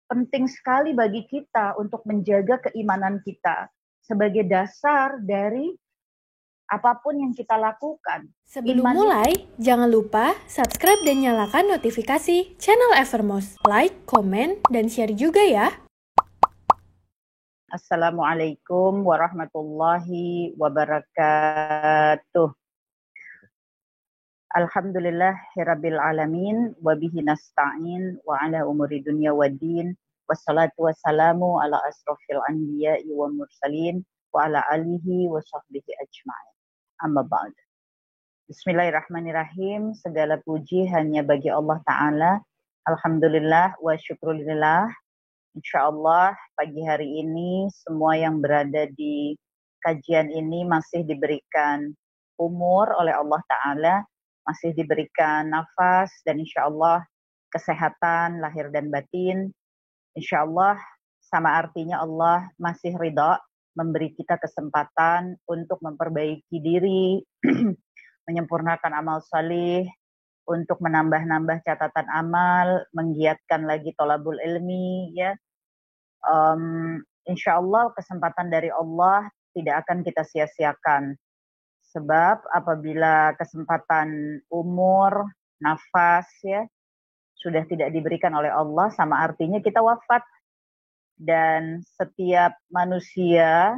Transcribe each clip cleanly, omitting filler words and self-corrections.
penting sekali bagi kita untuk menjaga keimanan kita sebagai dasar dari apapun yang kita lakukan. Sebelum mulai, jangan lupa subscribe dan nyalakan notifikasi channel Evermos. Like, komen, dan share juga ya. Assalamualaikum warahmatullahi wabarakatuh. Alhamdulillahirabbil alamin wa bihi nasta'in wa ala umuri dunya waddin wassalatu wassalamu ala asrofil anbiya'i wa mursalin wa ala alihi wa sahbihi ajma'in. Amma ba'd. Bismillahirrahmanirrahim. Segala puji hanya bagi Allah Ta'ala. Alhamdulillah wa syukurillah. InsyaAllah pagi hari ini semua yang berada di kajian ini masih diberikan umur oleh Allah Ta'ala, masih diberikan nafas, dan InsyaAllah kesehatan lahir dan batin. InsyaAllah sama artinya Allah masih ridha memberi kita kesempatan untuk memperbaiki diri, menyempurnakan amal salih, untuk menambah-nambah catatan amal, menggiatkan lagi tolabul ilmi, ya. Insya Allah kesempatan dari Allah tidak akan kita sia-siakan. Sebab apabila kesempatan umur, nafas, ya, sudah tidak diberikan oleh Allah, sama artinya kita wafat. Dan setiap manusia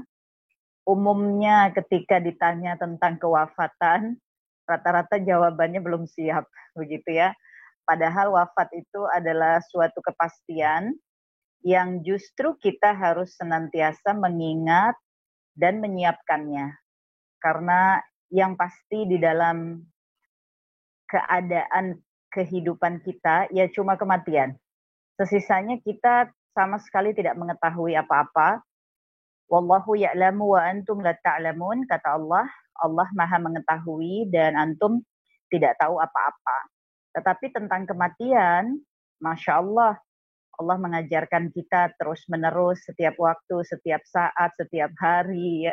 umumnya ketika ditanya tentang kewafatan, rata-rata jawabannya belum siap, begitu ya. Padahal wafat itu adalah suatu kepastian yang justru kita harus senantiasa mengingat dan menyiapkannya. Karena yang pasti di dalam keadaan kehidupan kita, ya cuma kematian. Sesisanya kita sama sekali tidak mengetahui apa-apa. Wallahu ya'lamu wa antum la ta'lamun, kata Allah. Allah maha mengetahui dan antum tidak tahu apa-apa. Tetapi tentang kematian, Masya Allah, Allah mengajarkan kita terus-menerus setiap waktu, setiap saat, setiap hari.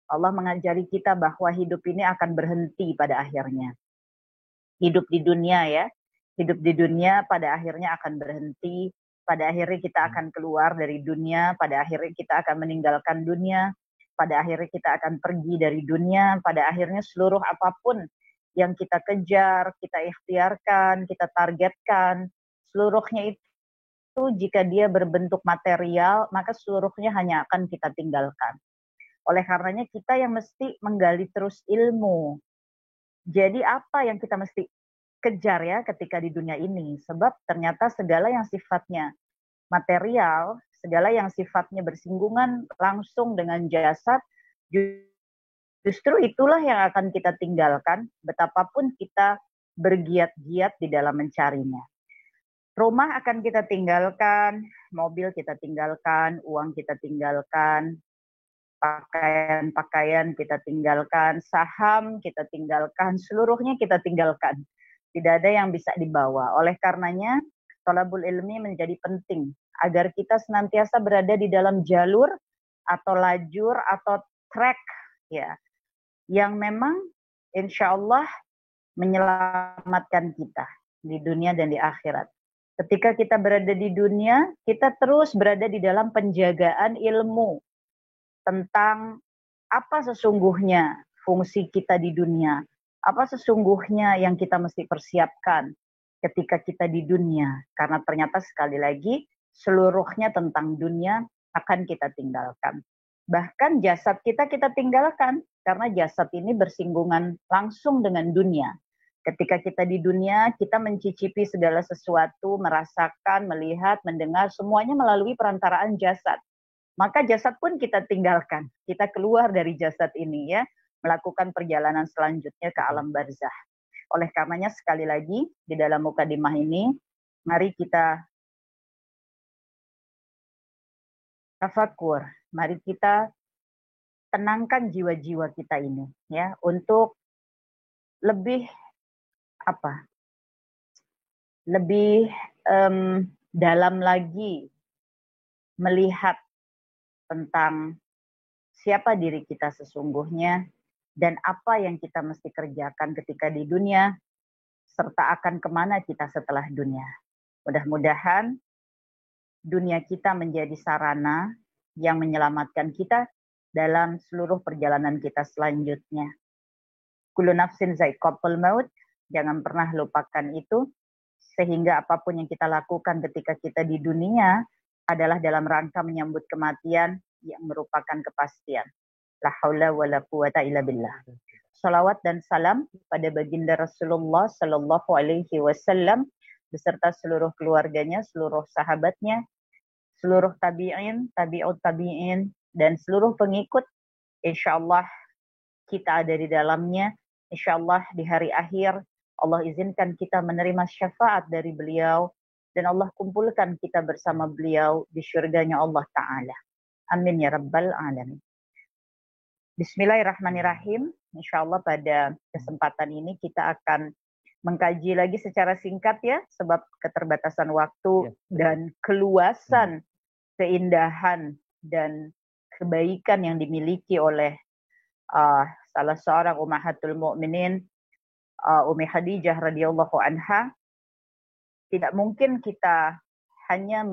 Allah mengajari kita bahwa hidup ini akan berhenti pada akhirnya. Hidup di dunia, ya. Hidup di dunia pada akhirnya akan berhenti. Pada akhirnya kita akan keluar dari dunia. Pada akhirnya kita akan meninggalkan dunia. Pada akhirnya kita akan pergi dari dunia. Pada akhirnya seluruh apapun yang kita kejar, kita ikhtiarkan, kita targetkan, seluruhnya itu jika dia berbentuk material, maka seluruhnya hanya akan kita tinggalkan. Oleh karenanya kita yang mesti menggali terus ilmu. Jadi apa yang kita mesti kejar ya ketika di dunia ini? Sebab ternyata segala yang sifatnya material, segala yang sifatnya bersinggungan langsung dengan jasad, justru itulah yang akan kita tinggalkan, betapapun kita bergiat-giat di dalam mencarinya. Rumah akan kita tinggalkan, mobil kita tinggalkan, uang kita tinggalkan, pakaian-pakaian kita tinggalkan, saham kita tinggalkan, seluruhnya kita tinggalkan. Tidak ada yang bisa dibawa. Oleh karenanya, thalabul ilmi menjadi penting agar kita senantiasa berada di dalam jalur atau lajur atau track, ya, yang memang insya Allah menyelamatkan kita di dunia dan di akhirat. Ketika kita berada di dunia, kita terus berada di dalam penjagaan ilmu tentang apa sesungguhnya fungsi kita di dunia, apa sesungguhnya yang kita mesti persiapkan ketika kita di dunia. Karena ternyata sekali lagi, seluruhnya tentang dunia akan kita tinggalkan. Bahkan jasad kita tinggalkan, karena jasad ini bersinggungan langsung dengan dunia. Ketika kita di dunia, kita mencicipi segala sesuatu, merasakan, melihat, mendengar, semuanya melalui perantaraan jasad. Maka jasad pun kita tinggalkan. Kita keluar dari jasad ini, ya, melakukan perjalanan selanjutnya ke alam barzah. Oleh karenanya sekali lagi, di dalam mukadimah ini, mari kita tafakur, mari kita tenangkan jiwa-jiwa kita ini, ya, untuk lebih lebih dalam lagi melihat tentang siapa diri kita sesungguhnya dan apa yang kita mesti kerjakan ketika di dunia, serta akan kemana kita setelah dunia. Mudah-mudahan dunia kita menjadi sarana yang menyelamatkan kita dalam seluruh perjalanan kita selanjutnya. Kullu nafsin za'iqatul maut, jangan pernah lupakan itu, sehingga apapun yang kita lakukan ketika kita di dunia adalah dalam rangka menyambut kematian yang merupakan kepastian. La haula wa la quwata illa billah. Salawat dan salam pada baginda Rasulullah sallallahu alaihi wasallam beserta seluruh keluarganya, seluruh sahabatnya, seluruh tabi'in, tabi'ut tabi'in, dan seluruh pengikut. Insyaallah kita ada di dalamnya. Insyaallah di hari akhir Allah izinkan kita menerima syafaat dari beliau dan Allah kumpulkan kita bersama beliau di syurganya Allah Ta'ala. Amin ya Rabbal Alamin. Bismillahirrahmanirrahim. Insyaallah pada kesempatan ini kita akan mengkaji lagi secara singkat ya, sebab keterbatasan waktu dan keluasan, keindahan dan kebaikan yang dimiliki oleh salah seorang ummahatul mukminin, Ummi Khadijah radhiyallahu anha. Tidak mungkin kita hanya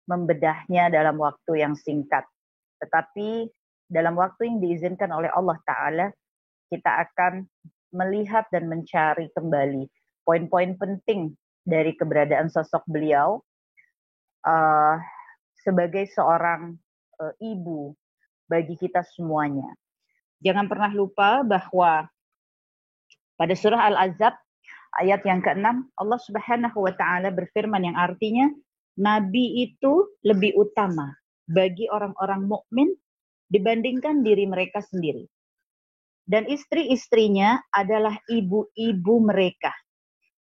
membedahnya dalam waktu yang singkat, tetapi dalam waktu yang diizinkan oleh Allah Ta'ala, kita akan melihat dan mencari kembali poin-poin penting dari keberadaan sosok beliau sebagai seorang ibu bagi kita semuanya. Jangan pernah lupa bahwa pada surah Al-Ahzab ayat yang ke-6 Allah Subhanahu wa Ta'ala berfirman yang artinya Nabi itu lebih utama bagi orang-orang mukmin dibandingkan diri mereka sendiri. Dan istri-istrinya adalah ibu-ibu mereka.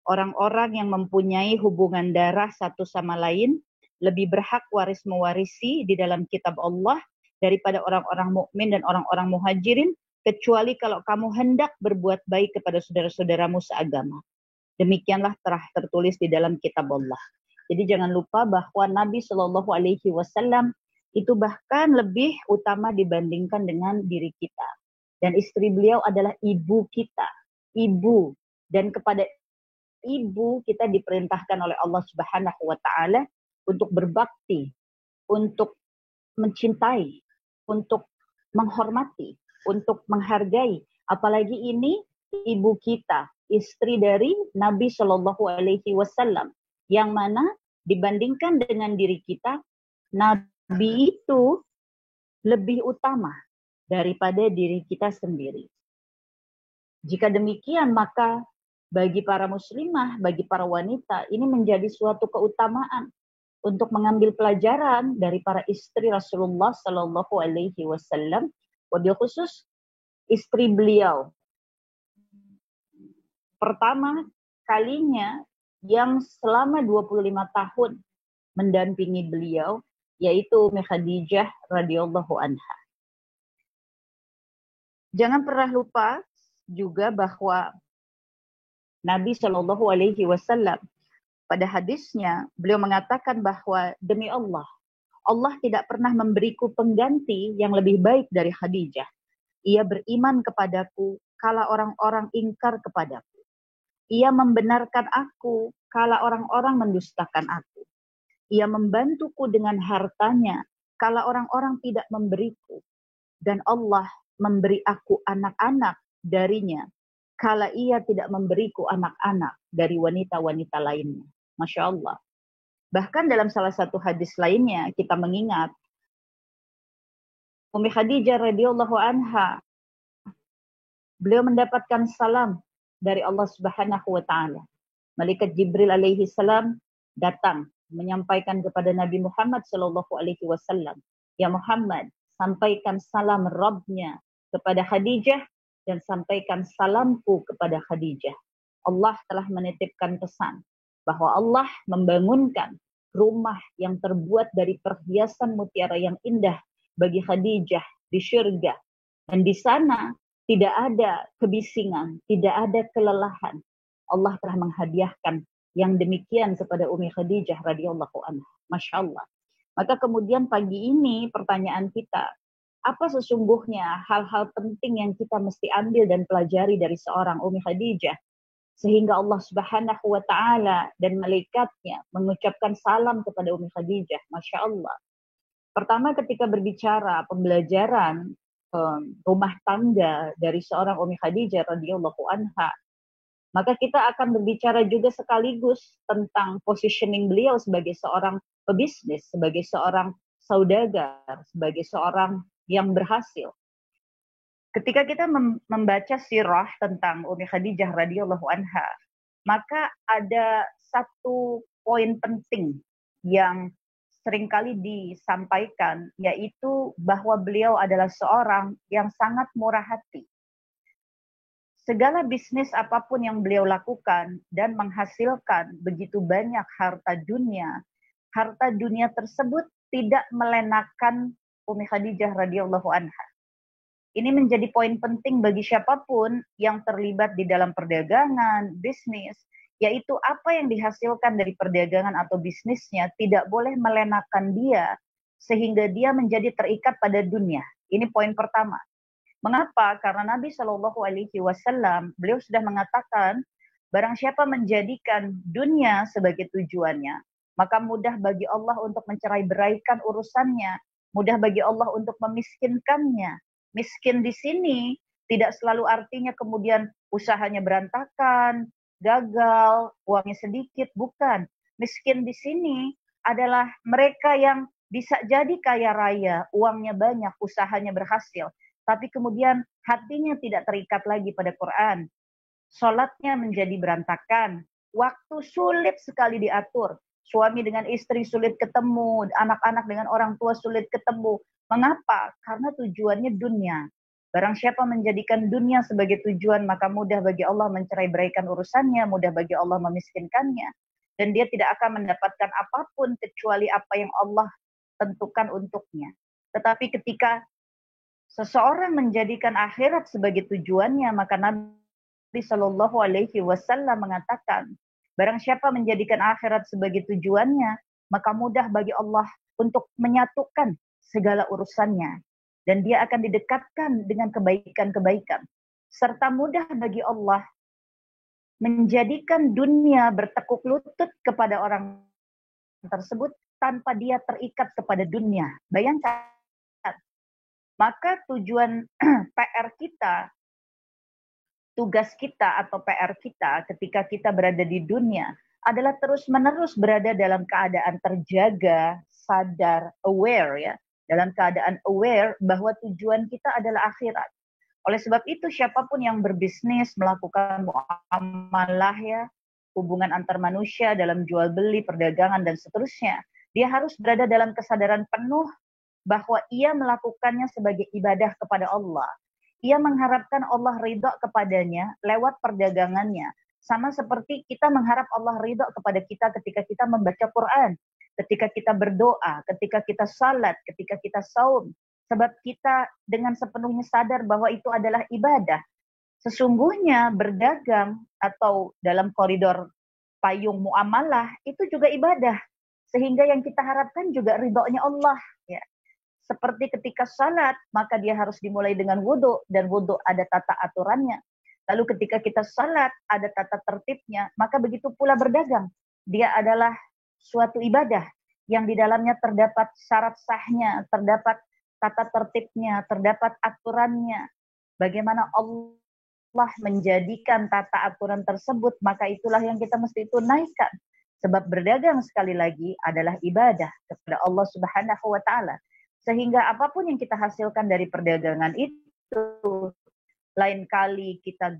Orang-orang yang mempunyai hubungan darah satu sama lain lebih berhak waris-mewarisi di dalam kitab Allah daripada orang-orang mukmin dan orang-orang muhajirin, kecuali kalau kamu hendak berbuat baik kepada saudara-saudaramu seagama. Demikianlah telah tertulis di dalam kitab Allah. Jadi jangan lupa bahwa Nabi Shallallahu Alaihi Wasallam itu bahkan lebih utama dibandingkan dengan diri kita. Dan istri beliau adalah ibu kita, ibu. Dan kepada ibu kita diperintahkan oleh Allah Subhanahu wa Ta'ala untuk berbakti, untuk mencintai, untuk menghormati, untuk menghargai. Apalagi ini ibu kita, istri dari Nabi Shallallahu Alaihi Wasallam, yang mana dibandingkan dengan diri kita, Nabi itu lebih utama daripada diri kita sendiri. Jika demikian, maka bagi para muslimah, bagi para wanita, ini menjadi suatu keutamaan untuk mengambil pelajaran dari para istri Rasulullah Sallallahu Alaihi Wasallam, wabil khusus istri beliau. Pertama kalinya yang selama 25 tahun mendampingi beliau, yaitu Ummi Khadijah radhiyallahu anha. Jangan pernah lupa juga bahwa Nabi Shallallahu Alaihi Wasallam pada hadisnya beliau mengatakan bahwa demi Allah, Allah tidak pernah memberiku pengganti yang lebih baik dari Khadijah. Ia beriman kepadaku kala orang-orang ingkar kepadaku. Ia membenarkan aku kala orang-orang mendustakan aku. Ia membantuku dengan hartanya kala orang-orang tidak memberiku. Dan Allah memberi aku anak-anak darinya kala ia tidak memberiku anak-anak dari wanita-wanita lainnya. Masya Allah. Bahkan dalam salah satu hadis lainnya kita mengingat Ummi Khadijah radhiyallahu anha, beliau mendapatkan salam dari Allah Subhanahu wa Ta'ala. Malaikat Jibril alaihi salam datang menyampaikan kepada Nabi Muhammad sallallahu alaihi wasallam, "Ya Muhammad, sampaikan salam Rabbnya kepada Khadijah dan sampaikan salamku kepada Khadijah. Allah telah menitipkan pesan bahwa Allah membangunkan rumah yang terbuat dari perhiasan mutiara yang indah bagi Khadijah di syurga. Dan di sana tidak ada kebisingan, tidak ada kelelahan. Allah telah menghadiahkan yang demikian kepada Ummi Khadijah radhiyallahu anha." Masya Allah. Maka kemudian pagi ini pertanyaan kita, apa sesungguhnya hal-hal penting yang kita mesti ambil dan pelajari dari seorang Ummi Khadijah? Sehingga Allah Subhanahu wa Ta'ala dan malaikatnya mengucapkan salam kepada Ummi Khadijah. Masya Allah. Pertama ketika berbicara pembelajaran rumah tangga dari seorang Ummi Khadijah radhiyallahu anha, maka kita akan berbicara juga sekaligus tentang positioning beliau sebagai seorang pebisnis, sebagai seorang saudagar, sebagai seorang yang berhasil. Ketika kita membaca sirah tentang Ummi Khadijah radhiyallahu anha, maka ada satu poin penting yang seringkali disampaikan, yaitu bahwa beliau adalah seorang yang sangat murah hati. Segala bisnis apapun yang beliau lakukan dan menghasilkan begitu banyak harta dunia tersebut tidak melenakan Ummi Khadijah radhiyallahu anha. Ini menjadi poin penting bagi siapapun yang terlibat di dalam perdagangan, bisnis, yaitu apa yang dihasilkan dari perdagangan atau bisnisnya tidak boleh melenakan dia sehingga dia menjadi terikat pada dunia. Ini poin pertama. Mengapa? Karena Nabi Shallallahu Alaihi Wasallam beliau sudah mengatakan, barang siapa menjadikan dunia sebagai tujuannya, maka mudah bagi Allah untuk mencerai-beraikan urusannya, mudah bagi Allah untuk memiskinkannya. Miskin di sini tidak selalu artinya kemudian usahanya berantakan, gagal, uangnya sedikit, bukan. Miskin di sini adalah mereka yang bisa jadi kaya raya, uangnya banyak, usahanya berhasil, tapi kemudian hatinya tidak terikat lagi pada Quran. Sholatnya menjadi berantakan, waktu sulit sekali diatur, suami dengan istri sulit ketemu, anak-anak dengan orang tua sulit ketemu. Mengapa? Karena tujuannya dunia. Barang siapa menjadikan dunia sebagai tujuan, maka mudah bagi Allah mencerai-beraikan urusannya, mudah bagi Allah memiskinkannya, dan dia tidak akan mendapatkan apapun kecuali apa yang Allah tentukan untuknya. Tetapi ketika seseorang menjadikan akhirat sebagai tujuannya, maka Nabi Shallallahu Alaihi Wasallam mengatakan, barang siapa menjadikan akhirat sebagai tujuannya, maka mudah bagi Allah untuk menyatukan segala urusannya, dan dia akan didekatkan dengan kebaikan-kebaikan, serta mudah bagi Allah menjadikan dunia bertekuk lutut kepada orang tersebut tanpa dia terikat kepada dunia. Bayangkan. Maka tujuan PR kita, tugas kita atau PR kita ketika kita berada di dunia adalah terus-menerus berada dalam keadaan terjaga, sadar, aware ya. Dalam keadaan aware bahwa tujuan kita adalah akhirat. Oleh sebab itu siapapun yang berbisnis, melakukan muamalah ya, hubungan antar manusia dalam jual beli, perdagangan dan seterusnya, dia harus berada dalam kesadaran penuh bahwa ia melakukannya sebagai ibadah kepada Allah. Ia mengharapkan Allah ridha kepadanya lewat perdagangannya. Sama seperti kita mengharap Allah ridha kepada kita ketika kita membaca Quran, ketika kita berdoa, ketika kita salat, ketika kita saum. Sebab kita dengan sepenuhnya sadar bahwa itu adalah ibadah. Sesungguhnya berdagang atau dalam koridor payung muamalah itu juga ibadah. Sehingga yang kita harapkan juga ridhonya Allah. Ya. Seperti ketika salat, maka dia harus dimulai dengan wudhu, dan wudhu ada tata aturannya. Lalu ketika kita salat, ada tata tertibnya, maka begitu pula berdagang. Dia adalah suatu ibadah yang di dalamnya terdapat syarat sahnya, terdapat tata tertibnya, terdapat aturannya. Bagaimana Allah menjadikan tata aturan tersebut, maka itulah yang kita mesti tunaikan. Sebab berdagang sekali lagi adalah ibadah kepada Allah Subhanahu wa Ta'ala. Sehingga apapun yang kita hasilkan dari perdagangan itu, lain kali kita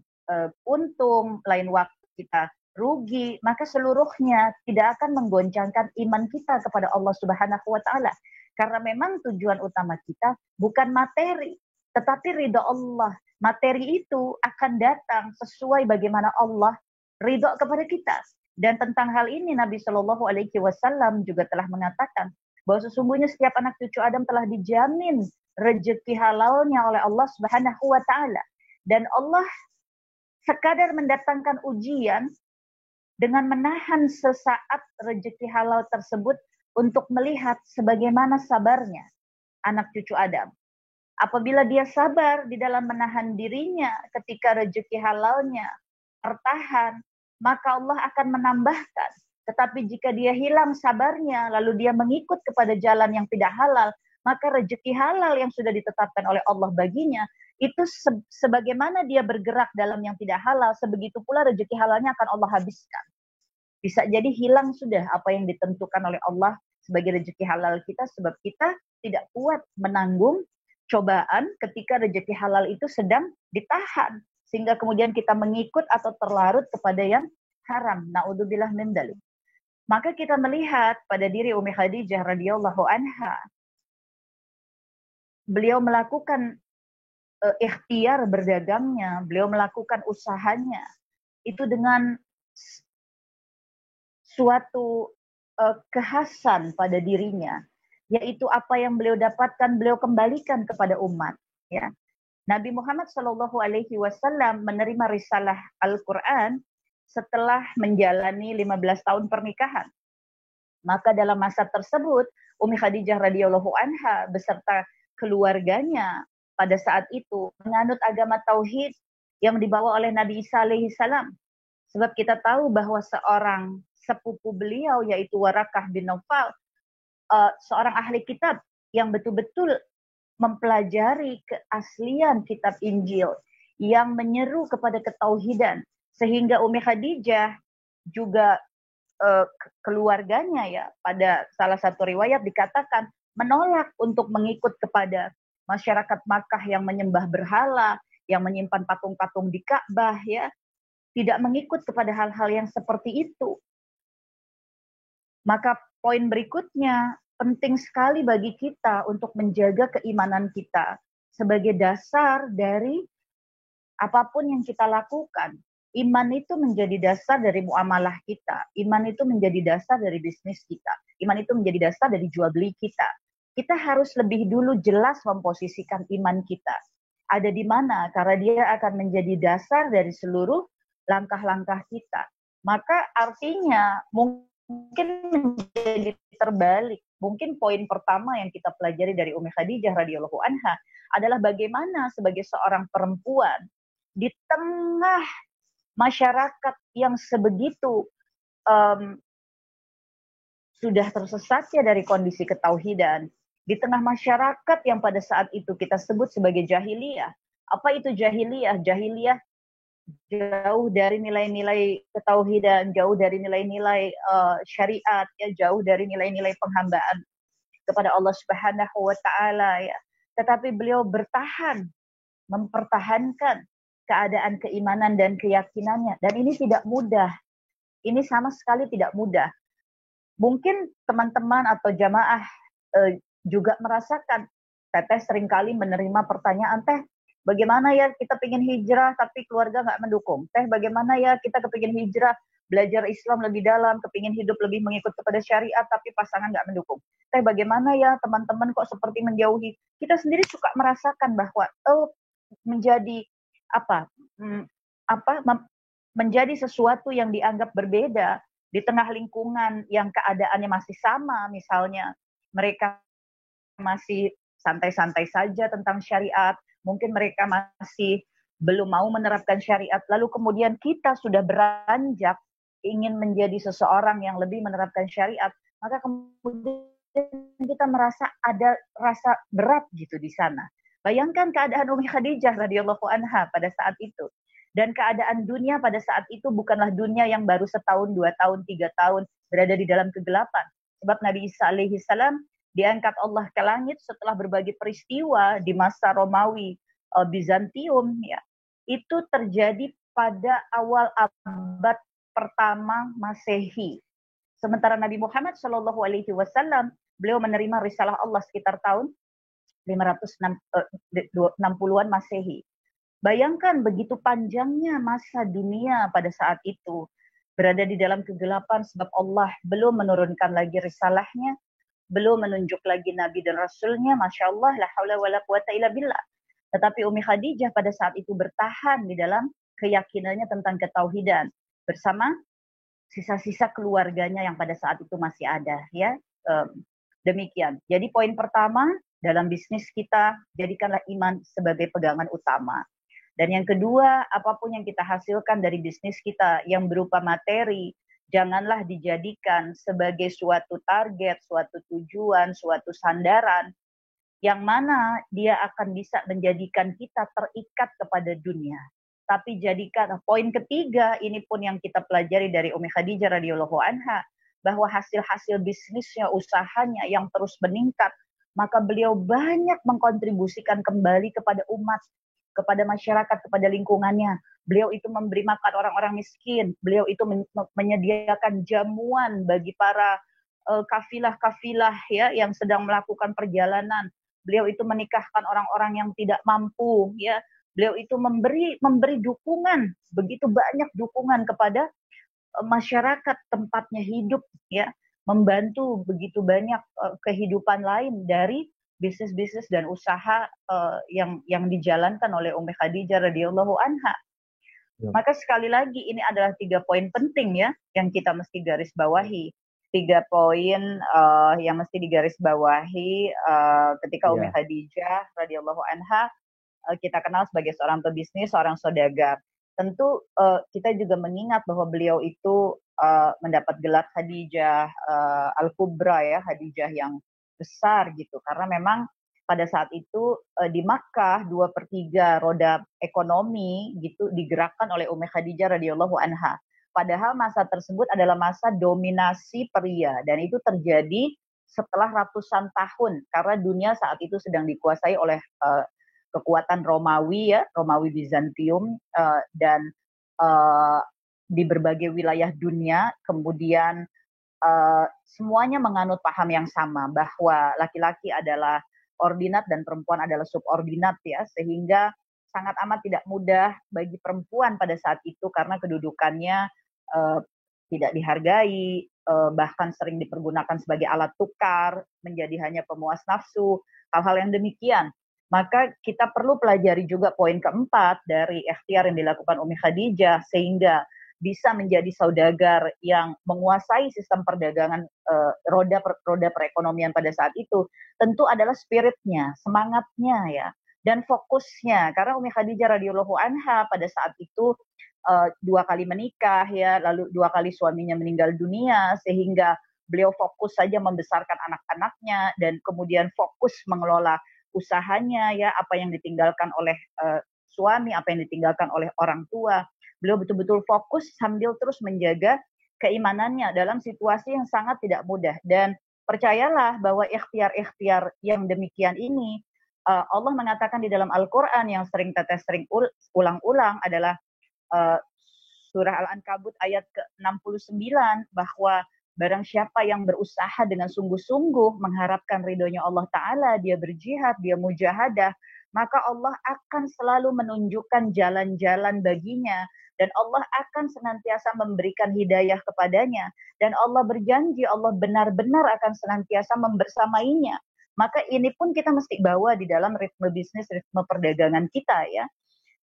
untung, lain waktu kita rugi, maka seluruhnya tidak akan menggoncangkan iman kita kepada Allah Subhanahu wa Ta'ala. Karena memang tujuan utama kita bukan materi, tetapi ridha Allah. Materi itu akan datang sesuai bagaimana Allah ridha kepada kita. Dan tentang hal ini Nabi Shallallahu Alaihi Wasallam juga telah mengatakan bahwa sesungguhnya setiap anak cucu Adam telah dijamin rezeki halalnya oleh Allah Subhanahu wa Ta'ala. Dan Allah sekadar mendatangkan ujian dengan menahan sesaat rezeki halal tersebut untuk melihat sebagaimana sabarnya anak cucu Adam. Apabila dia sabar di dalam menahan dirinya ketika rezeki halalnya tertahan, maka Allah akan menambahkan. Tetapi jika dia hilang sabarnya, lalu dia mengikut kepada jalan yang tidak halal, maka rezeki halal yang sudah ditetapkan oleh Allah baginya, itu sebagaimana dia bergerak dalam yang tidak halal, sebegitu pula rezeki halalnya akan Allah habiskan. Bisa jadi hilang sudah apa yang ditentukan oleh Allah sebagai rezeki halal kita, sebab kita tidak kuat menanggung cobaan ketika rezeki halal itu sedang ditahan, sehingga kemudian kita mengikut atau terlarut kepada yang haram. Na'udzubillah min dzalik. Maka kita melihat pada diri Ummi Khadijah radhiyallahu anha, beliau melakukan ikhtiar berdagangnya, beliau melakukan usahanya itu dengan suatu kekhasan pada dirinya, yaitu apa yang beliau dapatkan beliau kembalikan kepada umat. Ya, Nabi Muhammad SAW menerima risalah Al-Quran setelah menjalani 15 tahun pernikahan. Maka dalam masa tersebut, Ummi Khadijah radhiyallahu anha beserta keluarganya pada saat itu menganut agama tauhid yang dibawa oleh Nabi Isa alaihi salam. Sebab kita tahu bahwa seorang sepupu beliau yaitu Warakah bin Naufal, seorang ahli kitab yang betul-betul mempelajari keaslian kitab Injil yang menyeru kepada ketauhidan, sehingga Ummi Khadijah juga keluarganya ya pada salah satu riwayat dikatakan menolak untuk mengikut kepada masyarakat Makkah yang menyembah berhala, yang menyimpan patung-patung di Ka'bah ya, tidak mengikut kepada hal-hal yang seperti itu. Maka poin berikutnya, penting sekali bagi kita untuk menjaga keimanan kita sebagai dasar dari apapun yang kita lakukan. Iman itu menjadi dasar dari muamalah kita. Iman itu menjadi dasar dari bisnis kita. Iman itu menjadi dasar dari jual beli kita. Kita harus lebih dulu jelas memposisikan iman kita. Ada di mana? Karena dia akan menjadi dasar dari seluruh langkah-langkah kita. Maka artinya mungkin menjadi terbalik. Mungkin poin pertama yang kita pelajari dari Ummi Khadijah radhiyallahu anha adalah bagaimana sebagai seorang perempuan di tengah masyarakat yang sebegitu sudah tersesatnya dari kondisi ketauhidan, di tengah masyarakat yang pada saat itu kita sebut sebagai jahiliyah. Apa itu jahiliyah? Jahiliyah jauh dari nilai-nilai ketauhidan, jauh dari nilai-nilai syariat, ya, jauh dari nilai-nilai penghambaan kepada Allah Subhanahu wa taala ya. Tetapi beliau bertahan, mempertahankan keadaan keimanan dan keyakinannya, dan ini tidak mudah. Ini sama sekali tidak mudah. Mungkin teman-teman atau jamaah juga merasakan, Teteh seringkali menerima pertanyaan, Teh, bagaimana ya kita pengen hijrah tapi keluarga nggak mendukung? Teh, bagaimana ya kita kepingin hijrah, belajar Islam lebih dalam, kepingin hidup lebih mengikut kepada syariat tapi pasangan nggak mendukung? Teh, bagaimana ya teman-teman kok seperti menjauhi? Kita sendiri suka merasakan bahwa menjadi menjadi sesuatu yang dianggap berbeda di tengah lingkungan yang keadaannya masih sama, misalnya mereka masih santai-santai saja tentang syariat, mungkin mereka masih belum mau menerapkan syariat, lalu kemudian kita sudah beranjak ingin menjadi seseorang yang lebih menerapkan syariat, maka kemudian kita merasa ada rasa berat gitu di sana. Bayangkan keadaan Ummi Khadijah radhiyallahu anha pada saat itu. Dan keadaan dunia pada saat itu bukanlah dunia yang baru setahun, 2 tahun, 3 tahun berada di dalam kegelapan. Sebab Nabi Isa alaihi salam diangkat Allah ke langit setelah berbagai peristiwa di masa Romawi, Bizantium ya. Itu terjadi pada awal abad pertama Masehi. Sementara Nabi Muhammad SAW beliau menerima risalah Allah sekitar tahun 560-an Masehi. Bayangkan begitu panjangnya masa dunia pada saat itu berada di dalam kegelapan sebab Allah belum menurunkan lagi risalahnya, belum menunjuk lagi Nabi dan Rasulnya. Masya Allah, la haula wa la quwata illa billah. Tetapi Ummi Khadijah pada saat itu bertahan di dalam keyakinannya tentang ketauhidan bersama sisa-sisa keluarganya yang pada saat itu masih ada ya. Demikian. Jadi poin pertama dalam bisnis kita, jadikanlah iman sebagai pegangan utama. Dan yang kedua, apapun yang kita hasilkan dari bisnis kita yang berupa materi, janganlah dijadikan sebagai suatu target, suatu tujuan, suatu sandaran, yang mana dia akan bisa menjadikan kita terikat kepada dunia. Tapi jadikan, poin ketiga, ini pun yang kita pelajari dari Ummi Khadijah radhiyallahu anha, bahwa hasil-hasil bisnisnya, usahanya yang terus meningkat, maka beliau banyak mengkontribusikan kembali kepada umat, kepada masyarakat, kepada lingkungannya. Beliau itu memberi makan orang-orang miskin, beliau itu menyediakan jamuan bagi para kafilah-kafilah ya yang sedang melakukan perjalanan. Beliau itu menikahkan orang-orang yang tidak mampu ya. Beliau itu memberi dukungan, begitu banyak dukungan kepada masyarakat tempatnya hidup ya, membantu begitu banyak kehidupan lain dari bisnis-bisnis dan usaha yang dijalankan oleh Ummi Khadijah radhiyallahu anha. Ya. Maka sekali lagi ini adalah 3 poin penting ya yang kita mesti garis bawahi. 3 poin yang mesti digarisbawahi ketika Ummi Khadijah radhiyallahu anha kita kenal sebagai seorang pebisnis, seorang saudagar. Tentu kita juga mengingat bahwa beliau itu mendapat gelar Khadijah Al-Kubra ya, Khadijah yang besar gitu. Karena memang pada saat itu di Makkah 2/3 roda ekonomi gitu digerakkan oleh Ummi Khadijah radhiyallahu anha. Padahal masa tersebut adalah masa dominasi pria dan itu terjadi setelah ratusan tahun karena dunia saat itu sedang dikuasai oleh kekuatan Romawi ya, Romawi Bizantium dan di berbagai wilayah dunia kemudian semuanya menganut paham yang sama bahwa laki-laki adalah ordinat dan perempuan adalah subordinat ya, sehingga sangat amat tidak mudah bagi perempuan pada saat itu karena kedudukannya tidak dihargai, bahkan sering dipergunakan sebagai alat tukar, menjadi hanya pemuas nafsu, hal-hal yang demikian. Maka kita perlu pelajari juga poin keempat dari ikhtiar yang dilakukan Ummi Khadijah sehingga bisa menjadi saudagar yang menguasai sistem perdagangan roda perekonomian pada saat itu, tentu adalah spiritnya, semangatnya ya, dan fokusnya. Karena Ummi Khadijah radhiyallahu anha pada saat itu 2 kali menikah ya, lalu 2 kali suaminya meninggal dunia, sehingga beliau fokus saja membesarkan anak-anaknya dan kemudian fokus mengelola usahanya ya, apa yang ditinggalkan oleh suami, apa yang ditinggalkan oleh orang tua. Beliau betul-betul fokus sambil terus menjaga keimanannya dalam situasi yang sangat tidak mudah. Dan percayalah bahwa ikhtiar-ikhtiar yang demikian ini, Allah mengatakan di dalam Al-Quran yang sering ulang-ulang adalah surah Al-Ankabut ayat ke-69, bahwa barang siapa yang berusaha dengan sungguh-sungguh mengharapkan ridhonya Allah Ta'ala, dia berjihad, dia mujahadah, maka Allah akan selalu menunjukkan jalan-jalan baginya dan Allah akan senantiasa memberikan hidayah kepadanya dan Allah berjanji Allah benar-benar akan senantiasa membersamainya. Maka ini pun kita mesti bawa di dalam ritme bisnis, ritme perdagangan kita ya.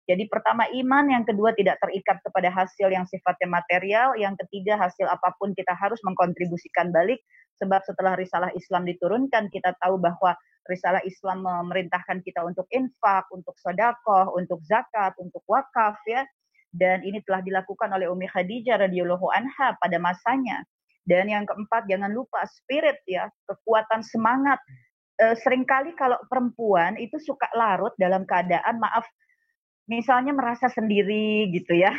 Jadi pertama iman, yang kedua tidak terikat kepada hasil yang sifatnya material, yang ketiga hasil apapun kita harus mengkontribusikan balik, sebab setelah risalah Islam diturunkan kita tahu bahwa risalah Islam memerintahkan kita untuk infak, untuk sedekah, untuk zakat, untuk wakaf ya. Dan ini telah dilakukan oleh Ummi Khadijah radhiyallahu anha pada masanya. Dan yang keempat, jangan lupa spirit ya, kekuatan semangat. Seringkali kalau perempuan itu suka larut dalam keadaan misalnya merasa sendiri gitu ya,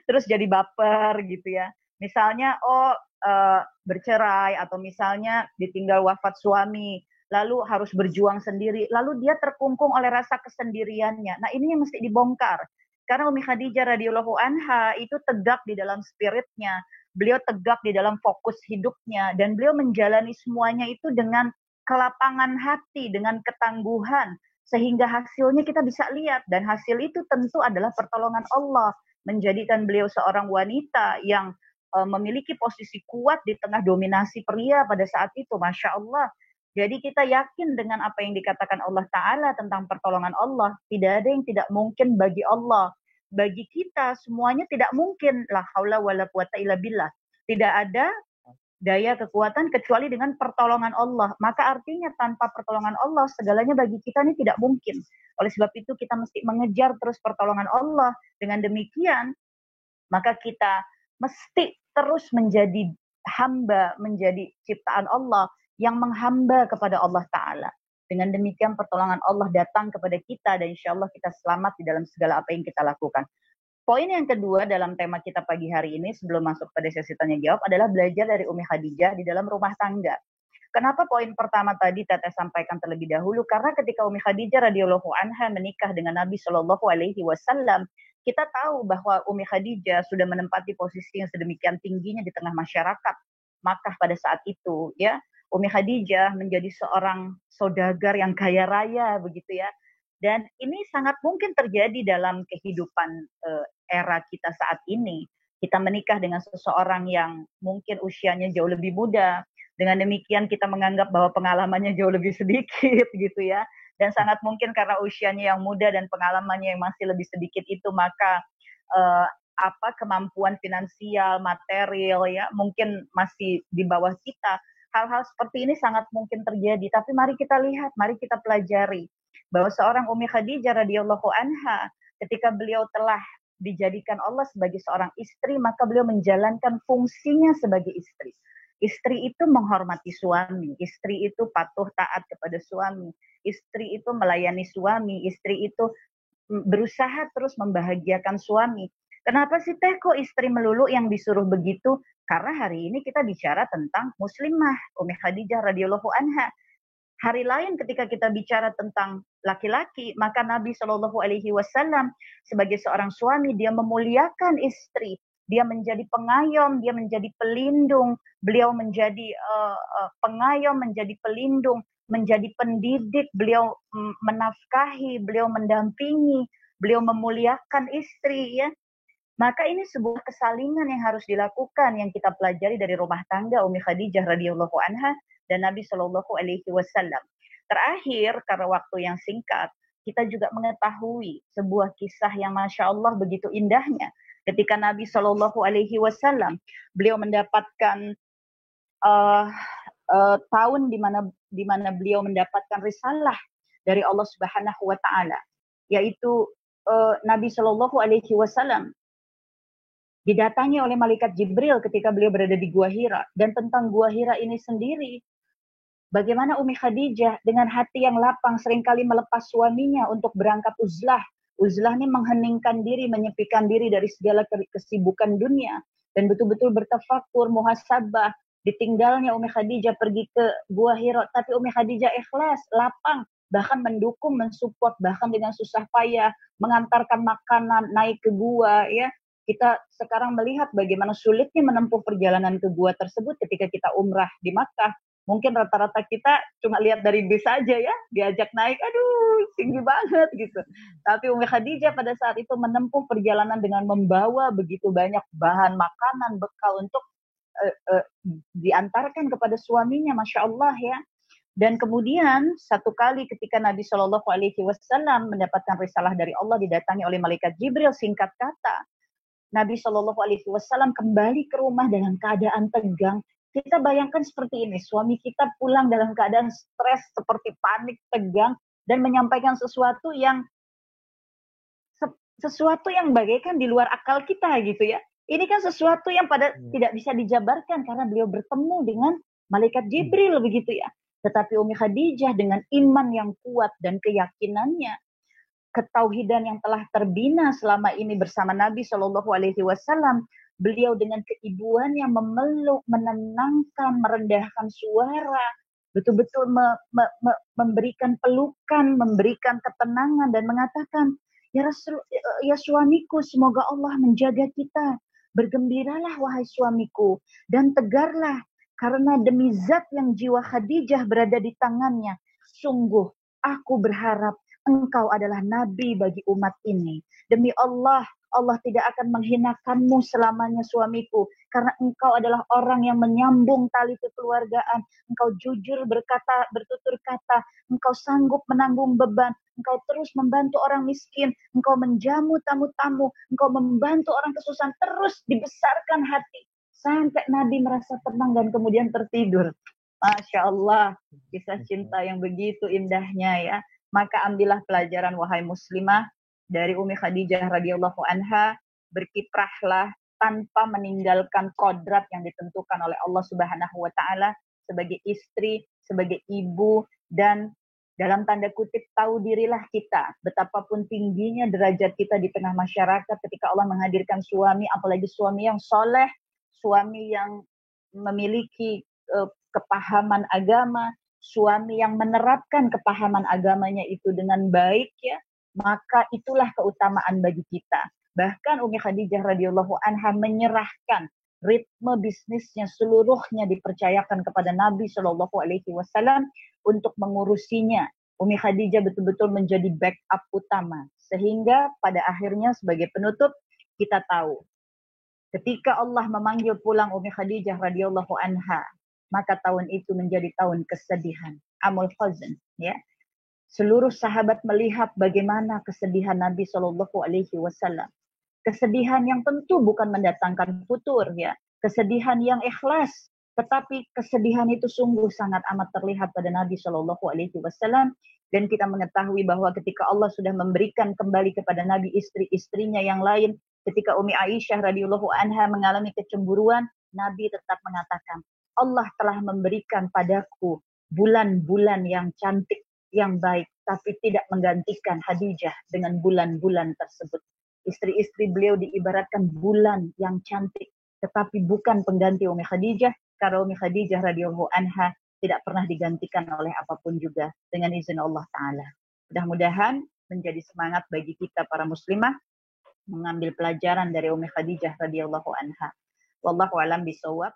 terus jadi baper gitu ya. Misalnya bercerai atau misalnya ditinggal wafat suami, lalu harus berjuang sendiri, lalu dia terkungkung oleh rasa kesendiriannya. Nah ini yang mesti dibongkar. Karena Ummi Khadijah radhiyallahu anha itu tegak di dalam spiritnya, beliau tegak di dalam fokus hidupnya, dan beliau menjalani semuanya itu dengan kelapangan hati, dengan ketangguhan, sehingga hasilnya kita bisa lihat. Dan hasil itu tentu adalah pertolongan Allah, menjadikan beliau seorang wanita yang memiliki posisi kuat di tengah dominasi pria pada saat itu, Masya Allah. Jadi kita yakin dengan apa yang dikatakan Allah Ta'ala tentang pertolongan Allah. Tidak ada yang tidak mungkin bagi Allah. Bagi kita semuanya tidak mungkin. La haula wa la quwata illa billah. Tidak ada daya, kekuatan kecuali dengan pertolongan Allah. Maka artinya tanpa pertolongan Allah segalanya bagi kita ini tidak mungkin. Oleh sebab itu kita mesti mengejar terus pertolongan Allah. Dengan demikian maka kita mesti terus menjadi hamba, menjadi ciptaan Allah yang menghamba kepada Allah Ta'ala. Dengan demikian pertolongan Allah datang kepada kita dan insya Allah kita selamat di dalam segala apa yang kita lakukan. Poin yang kedua dalam tema kita pagi hari ini sebelum masuk pada sesi tanya jawab adalah belajar dari Umi Khadijah di dalam rumah tangga. Kenapa poin pertama tadi Teteh sampaikan terlebih dahulu? Karena ketika Umi Khadijah radhiyallahu anha menikah dengan Nabi Shallallahu alaihi wasallam, kita tahu bahwa Umi Khadijah sudah menempati posisi yang sedemikian tingginya di tengah masyarakat Makkah pada saat itu, ya. Umi Khadijah menjadi seorang saudagar yang kaya raya begitu ya. Dan ini sangat mungkin terjadi dalam kehidupan era kita saat ini. Kita menikah dengan seseorang yang mungkin usianya jauh lebih muda. Dengan demikian kita menganggap bahwa pengalamannya jauh lebih sedikit gitu ya. Dan sangat mungkin karena usianya yang muda dan pengalamannya yang masih lebih sedikit itu, maka kemampuan finansial, material ya mungkin masih di bawah kita. Hal-hal seperti ini sangat mungkin terjadi. Tapi mari kita lihat, mari kita pelajari bahwa seorang Umi Khadijah radhiyallahu anha ketika beliau telah dijadikan Allah sebagai seorang istri, maka beliau menjalankan fungsinya sebagai istri. Istri itu menghormati suami, istri itu patuh taat kepada suami, istri itu melayani suami, istri itu berusaha terus membahagiakan suami. Kenapa sih Teh kok istri melulu yang disuruh begitu? Karena hari ini kita bicara tentang muslimah, Umi Khadijah radhiyallahu anha. Hari lain ketika kita bicara tentang laki-laki, maka Nabi Shallallahu alaihi wasallam sebagai seorang suami, dia memuliakan istri. Dia menjadi pengayom, dia menjadi pelindung. Beliau menjadi pengayom, menjadi pelindung, menjadi pendidik. Beliau menafkahi, beliau mendampingi, beliau memuliakan istri ya. Maka ini sebuah kesalingan yang harus dilakukan yang kita pelajari dari rumah tangga Umi Khadijah radhiyallahu anha dan Nabi Shallallahu alaihi wasallam. Terakhir, karena waktu yang singkat, kita juga mengetahui sebuah kisah yang Masya Allah begitu indahnya. Ketika Nabi Shallallahu alaihi wasallam beliau mendapatkan tahun di mana beliau mendapatkan risalah dari Allah Subhanahu wa taala, yaitu Nabi Shallallahu alaihi wasallam didatangi oleh malaikat Jibril ketika beliau berada di Gua Hira. Dan tentang Gua Hira ini sendiri, bagaimana Umi Khadijah dengan hati yang lapang seringkali melepas suaminya untuk berangkat uzlah. Uzlah ini mengheningkan diri, menyepikan diri dari segala kesibukan dunia. Dan betul-betul bertafakur, muhasabah. Ditinggalnya Umi Khadijah pergi ke Gua Hira. Tapi Umi Khadijah ikhlas, lapang. Bahkan mendukung, mensupport, bahkan dengan susah payah. Mengantarkan makanan, naik ke gua ya. Kita sekarang melihat bagaimana sulitnya menempuh perjalanan ke gua tersebut ketika kita umrah di Makkah. Mungkin rata-rata kita cuma lihat dari bis saja ya, diajak naik, aduh tinggi banget gitu. Tapi Umi Khadijah pada saat itu menempuh perjalanan dengan membawa begitu banyak bahan makanan, bekal untuk diantarkan kepada suaminya, Masya Allah ya. Dan kemudian satu kali ketika Nabi Shallallahu alaihi wasallam mendapatkan risalah dari Allah, didatangi oleh malaikat Jibril, singkat kata Nabi Shallallahu alaihi wasallam kembali ke rumah dalam keadaan tegang. Kita bayangkan seperti ini, suami kita pulang dalam keadaan stres, seperti panik, tegang, dan menyampaikan sesuatu yang bagaikan di luar akal kita gitu ya. Ini kan sesuatu yang tidak bisa dijabarkan karena beliau bertemu dengan malaikat Jibril begitu ya. Tetapi Umi Khadijah dengan iman yang kuat dan keyakinannya, ketauhidan yang telah terbina selama ini bersama Nabi Shallallahu alaihi wasallam, beliau dengan keibuan yang memeluk, menenangkan, merendahkan suara, betul-betul memberikan pelukan, memberikan ketenangan dan mengatakan, ya suamiku, semoga Allah menjaga kita. Bergembiralah wahai suamiku dan tegarlah karena demi zat yang jiwa Khadijah berada di tangannya, sungguh aku berharap engkau adalah nabi bagi umat ini. Demi Allah, Allah tidak akan menghinakanmu selamanya suamiku. Karena engkau adalah orang yang menyambung tali kekeluargaan. Engkau jujur bertutur kata. Engkau sanggup menanggung beban. Engkau terus membantu orang miskin. Engkau menjamu tamu-tamu. Engkau membantu orang kesusahan. Terus dibesarkan hati sampai Nabi merasa tenang dan kemudian tertidur. Masya Allah, kisah cinta yang begitu indahnya ya. Maka ambillah pelajaran wahai muslimah dari Umi Khadijah radhiyallahu anha, berkiprahlah tanpa meninggalkan kodrat yang ditentukan oleh Allah Subhanahu wa taala sebagai istri, sebagai ibu, dan dalam tanda kutip tahu dirilah kita betapapun tingginya derajat kita di tengah masyarakat ketika Allah menghadirkan suami, apalagi suami yang soleh, suami yang memiliki kepahaman agama, suami yang menerapkan kepahaman agamanya itu dengan baik ya, maka itulah keutamaan bagi kita. Bahkan Umi Khadijah radhiyallahu anha menyerahkan ritme bisnisnya seluruhnya dipercayakan kepada Nabi Shallallahu Alaihi Wasallam untuk mengurusinya. Umi Khadijah betul-betul menjadi backup utama. Sehingga pada akhirnya sebagai penutup kita tahu ketika Allah memanggil pulang Umi Khadijah radhiyallahu anha, maka tahun itu menjadi tahun kesedihan. Amul Hazn, ya. Seluruh sahabat melihat bagaimana kesedihan Nabi Shallallahu Alaihi Wasallam. Kesedihan yang tentu bukan mendatangkan futur, ya. Kesedihan yang ikhlas, tetapi kesedihan itu sungguh sangat amat terlihat pada Nabi Shallallahu Alaihi Wasallam. Dan kita mengetahui bahwa ketika Allah sudah memberikan kembali kepada Nabi istri-istrinya yang lain, ketika Umi Aisyah radhiyallahu anha mengalami kecemburuan, Nabi tetap mengatakan, Allah telah memberikan padaku bulan-bulan yang cantik, yang baik, tapi tidak menggantikan Khadijah dengan bulan-bulan tersebut. Istri-istri beliau diibaratkan bulan yang cantik, tetapi bukan pengganti Umi Khadijah, karena Umi Khadijah radhiyallahu anha tidak pernah digantikan oleh apapun juga dengan izin Allah Ta'ala. Mudah-mudahan menjadi semangat bagi kita para muslimah mengambil pelajaran dari Umi Khadijah radhiyallahu anha. Wallahu a'lam bishawab.